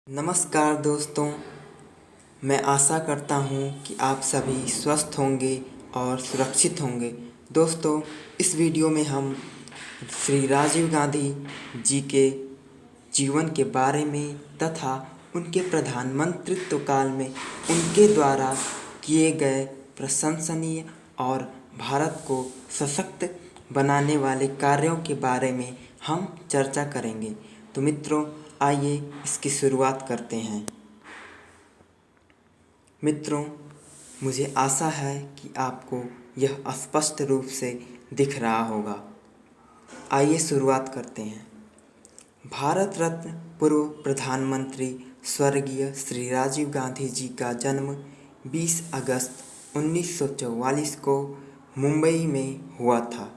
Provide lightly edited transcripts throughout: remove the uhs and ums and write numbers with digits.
नमस्कार दोस्तों, मैं आशा करता हूँ कि आप सभी स्वस्थ होंगे और सुरक्षित होंगे। दोस्तों, इस वीडियो में हम श्री राजीव गांधी जी के जीवन के बारे में तथा उनके प्रधानमंत्रित्व काल में उनके द्वारा किए गए प्रशंसनीय और भारत को सशक्त बनाने वाले कार्यों के बारे में हम चर्चा करेंगे। तो मित्रों, आइए इसकी शुरुआत करते हैं। मित्रों, मुझे आशा है कि आपको यह स्पष्ट रूप से दिख रहा होगा। आइए शुरुआत करते हैं। भारत रत्न पूर्व प्रधानमंत्री स्वर्गीय श्री राजीव गांधी जी का जन्म 20 अगस्त 1944 को मुंबई में हुआ था।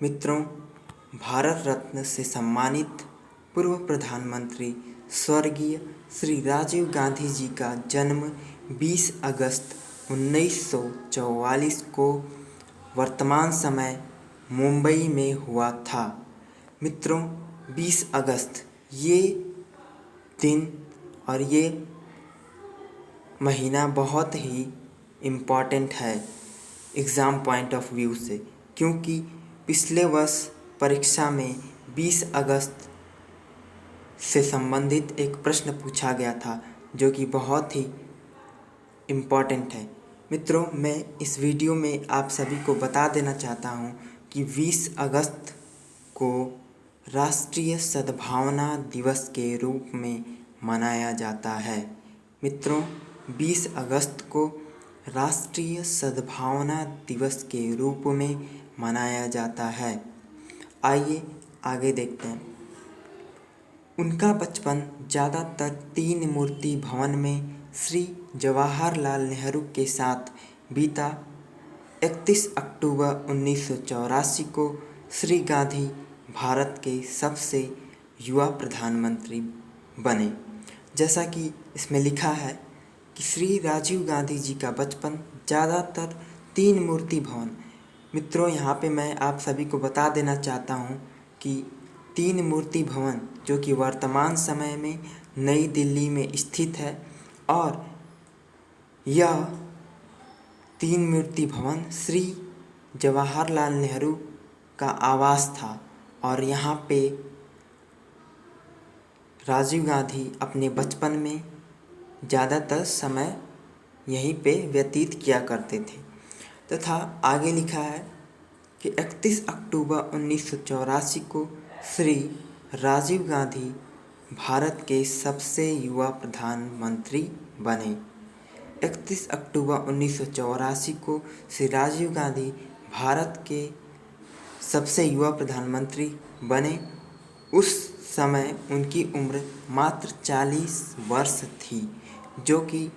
मित्रों, भारत रत्न से सम्मानित पूर्व प्रधानमंत्री स्वर्गीय श्री राजीव गांधी जी का जन्म 20 अगस्त 1944 को वर्तमान समय मुंबई में हुआ था। मित्रों, 20 अगस्त ये दिन और ये महीना बहुत ही इम्पॉर्टेंट है एग्ज़ाम पॉइंट ऑफ व्यू से, क्योंकि पिछले वर्ष परीक्षा में 20 अगस्त से संबंधित एक प्रश्न पूछा गया था जो कि बहुत ही इम्पॉर्टेंट है। मित्रों, मैं इस वीडियो में आप सभी को बता देना चाहता हूँ कि 20 अगस्त को राष्ट्रीय सद्भावना दिवस के रूप में मनाया जाता है। मित्रों, 20 अगस्त को राष्ट्रीय सद्भावना दिवस के रूप में मनाया जाता है। आइए आगे देखते हैं। उनका बचपन ज़्यादातर तीन मूर्ति भवन में श्री जवाहरलाल नेहरू के साथ बीता। 31 अक्टूबर 1984 को श्री गांधी भारत के सबसे युवा प्रधानमंत्री बने। जैसा कि इसमें लिखा है कि श्री राजीव गांधी जी का बचपन ज़्यादातर तीन मूर्ति भवन। मित्रों, यहाँ पे मैं आप सभी को बता देना चाहता हूँ कि तीन मूर्ति भवन जो कि वर्तमान समय में नई दिल्ली में स्थित है, और यह तीन मूर्ति भवन श्री जवाहरलाल नेहरू का आवास था, और यहाँ पे राजीव गांधी अपने बचपन में ज़्यादातर समय यहीं पे व्यतीत किया करते थे। तथा आगे लिखा है कि 31 अक्टूबर 1984 को श्री राजीव गांधी भारत के सबसे युवा प्रधानमंत्री बने। 31 अक्टूबर 1984 को श्री राजीव गांधी भारत के सबसे युवा प्रधानमंत्री बने। उस समय उनकी उम्र मात्र 40 वर्ष थी, जो कि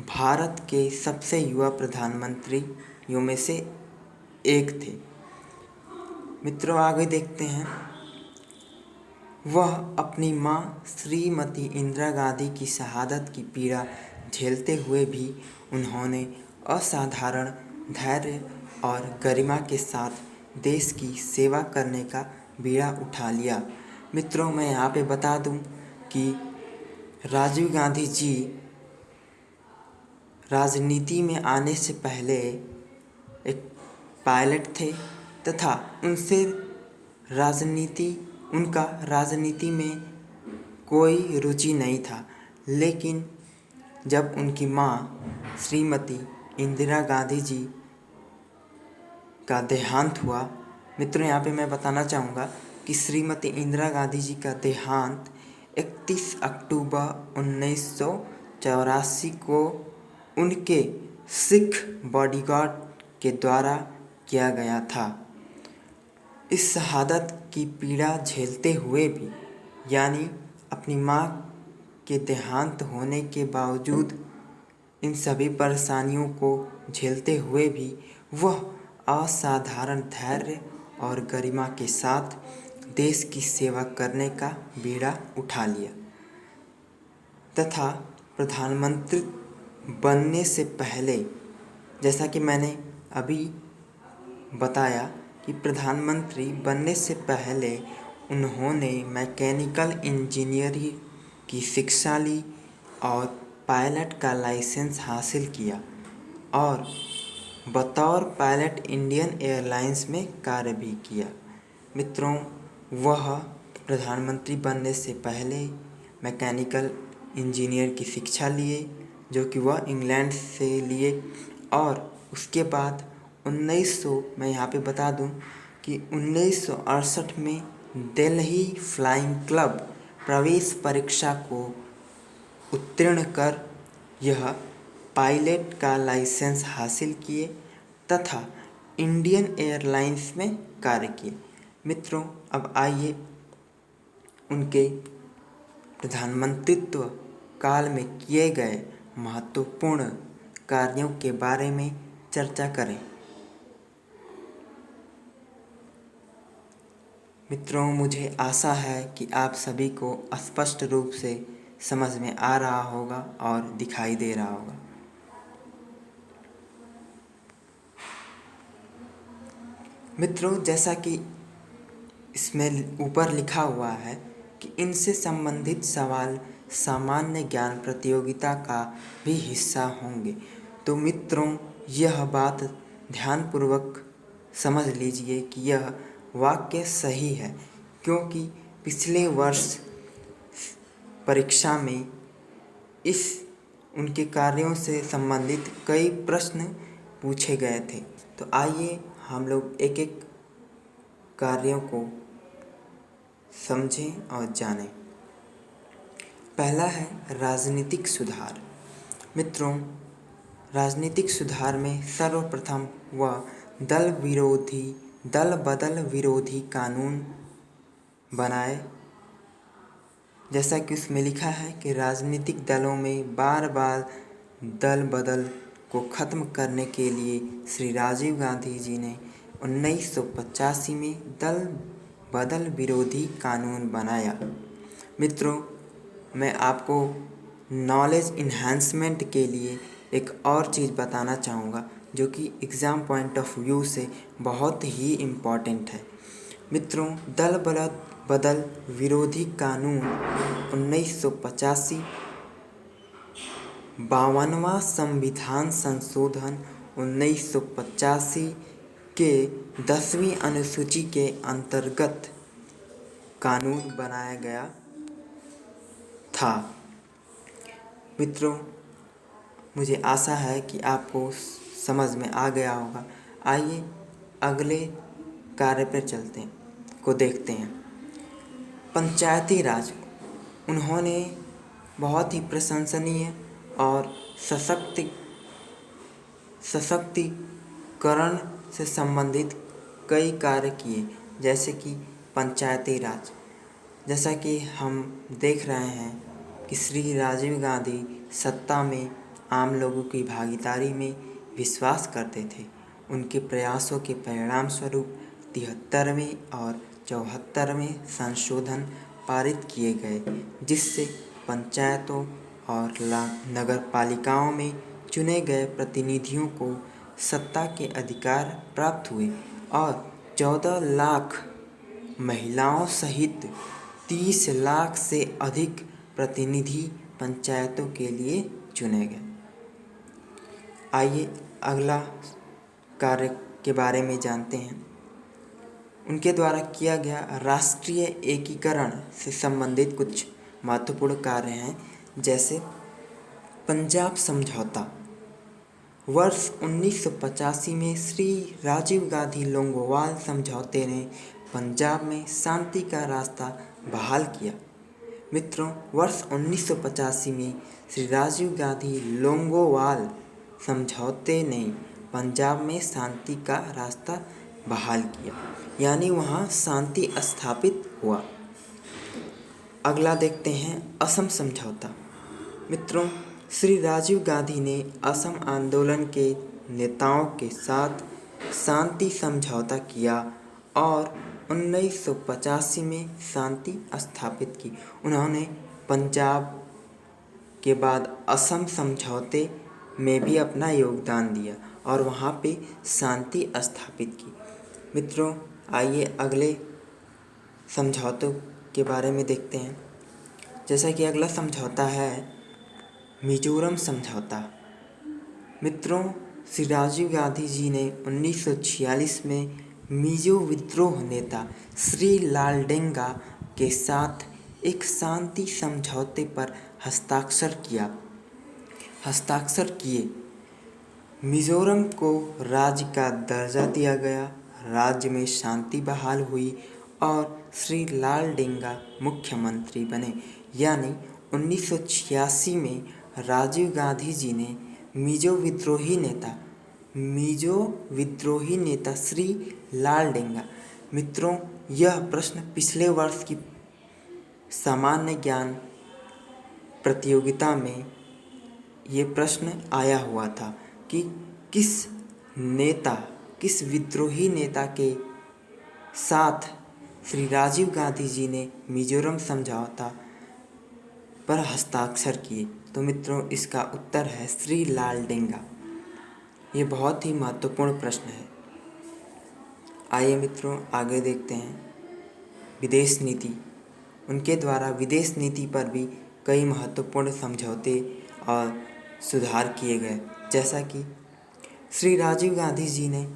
भारत के सबसे युवा प्रधानमंत्रियों में से एक थे। मित्रों, आगे देखते हैं। वह अपनी मां श्रीमती इंदिरा गांधी की शहादत की पीड़ा झेलते हुए भी उन्होंने असाधारण धैर्य और गरिमा के साथ देश की सेवा करने का बीड़ा उठा लिया। मित्रों, मैं यहाँ पे बता दूं कि राजीव गांधी जी राजनीति में आने से पहले एक पायलट थे, तथा उनका राजनीति में कोई रुचि नहीं था। लेकिन जब उनकी मां श्रीमती इंदिरा गांधी जी का देहांत हुआ। मित्रों, यहाँ पे मैं बताना चाहूँगा कि श्रीमती इंदिरा गांधी जी का देहांत 31 अक्टूबर 1984 को उनके सिख बॉडीगार्ड के द्वारा किया गया था। इस शहादत की पीड़ा झेलते हुए भी, यानी अपनी मां के देहांत होने के बावजूद इन सभी परेशानियों को झेलते हुए भी वह असाधारण धैर्य और गरिमा के साथ देश की सेवा करने का बीड़ा उठा लिया। तथा प्रधानमंत्री बनने से पहले, जैसा कि मैंने अभी बताया कि प्रधानमंत्री बनने से पहले उन्होंने मैकेनिकल इंजीनियरिंग की शिक्षा ली और पायलट का लाइसेंस हासिल किया और बतौर पायलट इंडियन एयरलाइंस में कार्य भी किया। मित्रों, वह प्रधानमंत्री बनने से पहले मैकेनिकल इंजीनियर की शिक्षा लिए, जो कि वह इंग्लैंड से लिए, और उसके बाद 1900 मैं यहाँ पे बता दूँ कि 1968 में दिल्ली फ्लाइंग क्लब प्रवेश परीक्षा को उत्तीर्ण कर यह पायलट का लाइसेंस हासिल किए तथा इंडियन एयरलाइंस में कार्य किए। मित्रों, अब आइए उनके प्रधानमंत्रित्व काल में किए गए महत्वपूर्ण कार्यों के बारे में चर्चा करें। मित्रों, मुझे आशा है कि आप सभी को स्पष्ट रूप से समझ में आ रहा होगा और दिखाई दे रहा होगा। मित्रों, जैसा कि इसमें ऊपर लिखा हुआ है कि इनसे संबंधित सवाल सामान्य ज्ञान प्रतियोगिता का भी हिस्सा होंगे। तो मित्रों, यह बात ध्यानपूर्वक समझ लीजिए कि यह वाक्य सही है, क्योंकि पिछले वर्ष परीक्षा में उनके कार्यों से संबंधित कई प्रश्न पूछे गए थे। तो आइए हम लोग एक एक कार्यों को समझें और जानें। पहला है राजनीतिक सुधार। मित्रों, राजनीतिक सुधार में सर्वप्रथम वह दल बदल विरोधी कानून बनाए। जैसा कि उसमें लिखा है कि राजनीतिक दलों में बार बार दल बदल को ख़त्म करने के लिए श्री राजीव गांधी जी ने 1985 में दल बदल विरोधी कानून बनाया। मित्रों, मैं आपको नॉलेज इन्हांसमेंट के लिए एक और चीज़ बताना चाहूँगा, जो कि एग्ज़ाम पॉइंट ऑफ व्यू से बहुत ही इम्पॉर्टेंट है। मित्रों, दल बदल विरोधी कानून 1985, 52वां संविधान संशोधन 1985 के 10वीं अनुसूची के अंतर्गत कानून बनाया गया था। मित्रों, मुझे आशा है कि आपको समझ में आ गया होगा। आइए अगले कार्य पर चलते हैं, को देखते हैं। पंचायती राज। उन्होंने बहुत ही प्रशंसनीय और सशक्तिकरण से संबंधित कई कार्य किए, जैसे कि पंचायती राज। जैसा कि हम देख रहे हैं कि श्री राजीव गांधी सत्ता में आम लोगों की भागीदारी में विश्वास करते थे। उनके प्रयासों के परिणाम स्वरूप 73वें और 74वें संशोधन पारित किए गए, जिससे पंचायतों और नगर पालिकाओं में चुने गए प्रतिनिधियों को सत्ता के अधिकार प्राप्त हुए और 14 लाख महिलाओं सहित 30 लाख से अधिक प्रतिनिधि पंचायतों के लिए चुने गए। आइए अगला कार्य के बारे में जानते हैं। उनके द्वारा किया गया राष्ट्रीय एकीकरण से संबंधित कुछ महत्वपूर्ण कार्य हैं, जैसे पंजाब समझौता। वर्ष 1985 में श्री राजीव गांधी लोंगोवाल समझौते ने पंजाब में शांति का रास्ता बहाल किया। मित्रों, वर्ष 1985 में श्री राजीव गांधी लोंगोवाल समझौते ने पंजाब में शांति का रास्ता बहाल किया, यानी वहाँ शांति स्थापित हुआ। अगला देखते हैं असम समझौता। मित्रों, श्री राजीव गांधी ने असम आंदोलन के नेताओं के साथ शांति समझौता किया और 1985 में शांति स्थापित की। उन्होंने पंजाब के बाद असम समझौते में भी अपना योगदान दिया और वहाँ पे शांति स्थापित की। मित्रों, आइए अगले समझौतों के बारे में देखते हैं। जैसा कि अगला समझौता है मिजोरम समझौता। मित्रों, श्री राजीव गांधी जी ने 1946 में मिजो विद्रोह नेता श्री लालडेंगा के साथ एक शांति समझौते पर हस्ताक्षर किए। मिजोरम को राज्य का दर्जा दिया गया, राज्य में शांति बहाल हुई और श्री लालडेंगा मुख्यमंत्री बने। यानी 1986 में राजीव गांधी जी ने मिजो विद्रोही नेता श्री लालडेंगा। मित्रों, यह प्रश्न पिछले वर्ष की सामान्य ज्ञान प्रतियोगिता में ये प्रश्न आया हुआ था कि किस विद्रोही नेता के साथ श्री राजीव गांधी जी ने मिजोरम समझौता पर हस्ताक्षर किए। तो मित्रों, इसका उत्तर है श्री लालडेंगा। ये बहुत ही महत्वपूर्ण प्रश्न है। आइए मित्रों, आगे देखते हैं विदेश नीति। उनके द्वारा विदेश नीति पर भी कई महत्वपूर्ण समझौते और सुधार किए गए, जैसा कि श्री राजीव गांधी जी ने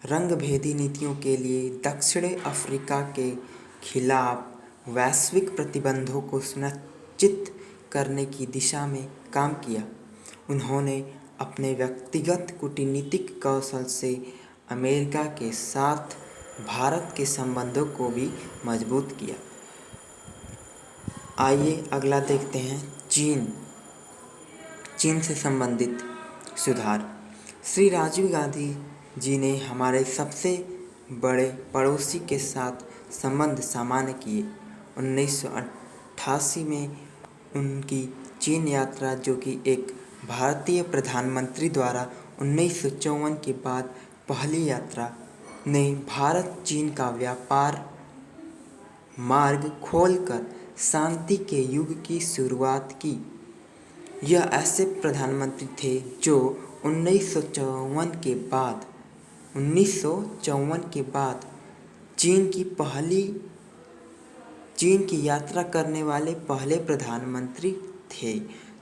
रंगभेदी नीतियों के लिए दक्षिण अफ्रीका के खिलाफ वैश्विक प्रतिबंधों को सुनिश्चित करने की दिशा में काम किया। उन्होंने अपने व्यक्तिगत कूटनीतिक कौशल से अमेरिका के साथ भारत के संबंधों को भी मजबूत किया। आइए अगला देखते हैं चीन से संबंधित सुधार। श्री राजीव गांधी जी ने हमारे सबसे बड़े पड़ोसी के साथ संबंध सामान्य किए। 1988 में उनकी चीन यात्रा, जो कि एक भारतीय प्रधानमंत्री द्वारा 1954 के बाद पहली यात्रा, ने भारत चीन का व्यापार मार्ग खोलकर शांति के युग की शुरुआत की। यह ऐसे प्रधानमंत्री थे जो 1954 के बाद चीन की यात्रा करने वाले पहले प्रधानमंत्री थे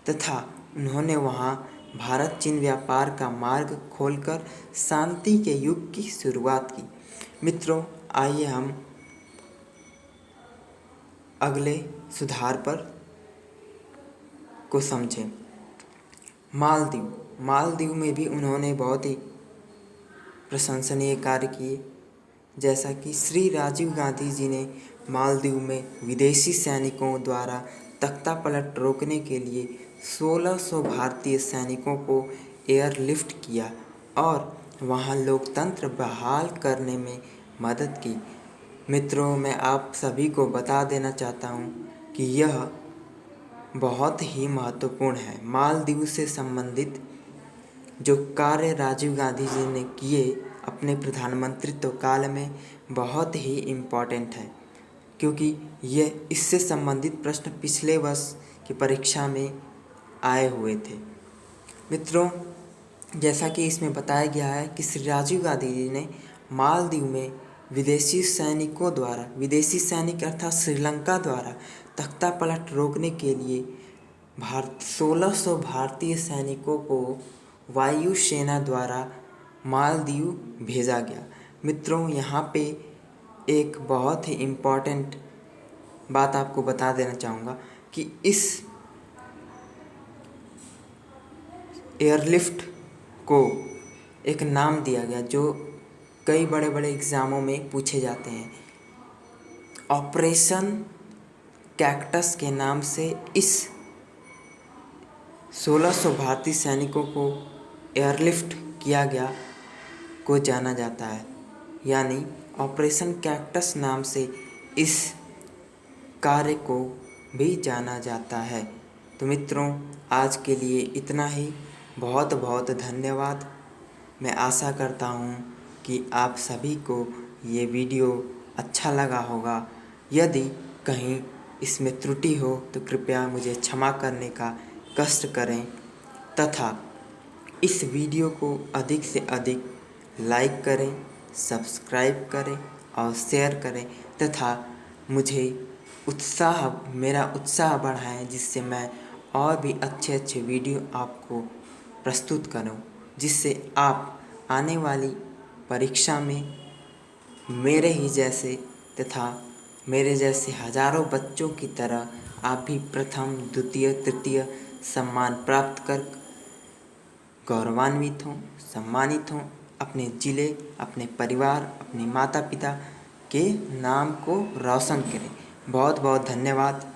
तथा उन्होंने वहां भारत चीन व्यापार का मार्ग खोलकर शांति के युग की शुरुआत की। मित्रों, आइए हम अगले सुधार को समझें। मालदीव में भी उन्होंने बहुत ही प्रशंसनीय कार्य किए, जैसा कि श्री राजीव गांधी जी ने मालदीव में विदेशी सैनिकों द्वारा तख्तापलट रोकने के लिए 1600 भारतीय सैनिकों को एयरलिफ्ट किया और वहां लोकतंत्र बहाल करने में मदद की। मित्रों, मैं आप सभी को बता देना चाहता हूं कि यह बहुत ही महत्वपूर्ण है। मालदीव से संबंधित जो कार्य राजीव गांधी जी ने किए अपने प्रधानमंत्रित्व काल में बहुत ही इम्पोर्टेंट है, क्योंकि ये इससे संबंधित प्रश्न पिछले वर्ष की परीक्षा में आए हुए थे। मित्रों, जैसा कि इसमें बताया गया है कि श्री राजीव गांधी जी ने मालदीव में विदेशी सैनिक अर्थात श्रीलंका द्वारा तख्तापलट रोकने के लिए 1600 भारतीय सैनिकों को वायुसेना द्वारा मालदीव भेजा गया। मित्रों, यहाँ पे एक बहुत ही इम्पोर्टेंट बात आपको बता देना चाहूँगा कि इस एयरलिफ्ट को एक नाम दिया गया जो कई बड़े बड़े एग्ज़ामों में पूछे जाते हैं। ऑपरेशन कैक्टस के नाम से इस 1600 भारतीय सैनिकों को एयरलिफ्ट किया गया को जाना जाता है, यानी ऑपरेशन कैक्टस नाम से इस कार्य को भी जाना जाता है। तो मित्रों, आज के लिए इतना ही। बहुत बहुत धन्यवाद। मैं आशा करता हूँ कि आप सभी को ये वीडियो अच्छा लगा होगा। यदि कहीं इसमें त्रुटि हो तो कृपया मुझे क्षमा करने का कष्ट करें तथा इस वीडियो को अधिक से अधिक लाइक करें, सब्सक्राइब करें और शेयर करें तथा मुझे मेरा उत्साह बढ़ाएं, जिससे मैं और भी अच्छे अच्छे वीडियो आपको प्रस्तुत करूं, जिससे आप आने वाली परीक्षा में मेरे ही जैसे तथा मेरे जैसे हजारों बच्चों की तरह आप भी प्रथम, द्वितीय, तृतीय सम्मान प्राप्त कर गौरवान्वित हों, सम्मानित हों, अपने ज़िले, अपने परिवार, अपने माता पिता के नाम को रोशन करें। बहुत बहुत धन्यवाद।